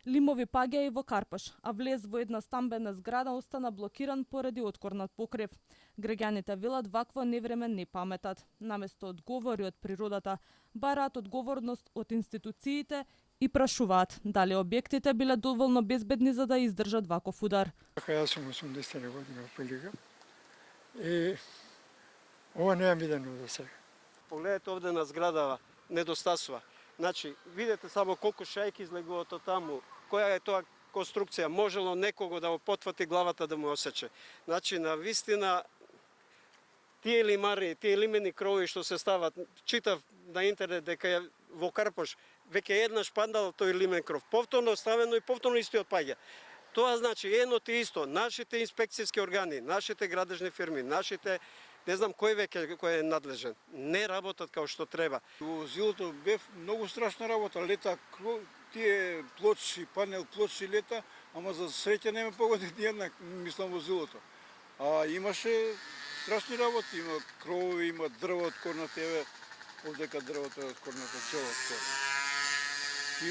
Лимови паѓа и во Карпаш, а влез во една стамбена зграда остана блокиран поради откорнат покрив. Граѓаните велат вакво невреме не паметат. Наместо одговори од природата, бараат одговорност од институциите и прашуваат дали објектите биле доволно безбедни за да издржат ваков удар. Јас сум 80 година прилика и ова не е видено до сега. Погледате овде на зградава, недостасува. Значи, видите само колку шајки излегуваат од таму, која е тоа конструкција, можело некого да го потвати главата да му осече. Значи, на вистина, тие лимари, тие лимени крови што се стават, читав на интернет дека во Карпош веќе еднаш паднал тој лимен кров, повторно ставено и повторно истиот паѓа. Тоа значи едно те исто, нашите инспекцијски органи, нашите градежни фирми, нашите не знам кој е надлежен, не работат како што треба. Во зилото бев многу страшна работа, лета тие плочи, панел плочи лета, ама за среќа не ме погоди ниједна, мислам, во зилото. А имаше страшни работи, има крови, има дрво од корната, еве, овдека дрвото е од корната, цело од корната.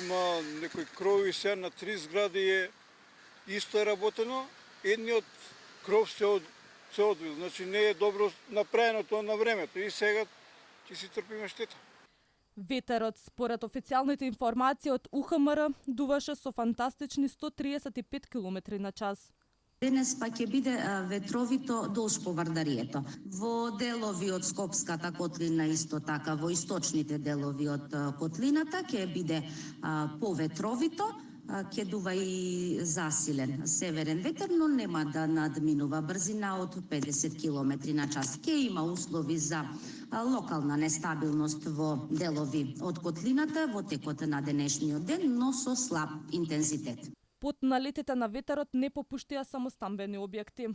Има некои крови сега на 3 згради е исто е работено, едниот кров се одвил, значи не е добро направено тоа на времето и сега ќе си трпиме штета. Ветерот, според официјалните информации од УХМР, дуваше со фантастични 135 км на час. Денес па ќе биде ветровито долж по Вардарието. Во делови од Скопската котлина исто така, во источните делови од котлината ќе биде поветровито, ќе дува и засилен северен ветер, но нема да надминува брзина од 50 км на час. Ќе има услови за локална нестабилност во делови од котлината во текот на денешниот ден, но со слаб интензитет. Под налетите на ветерот не попуштија само стамбени објекти.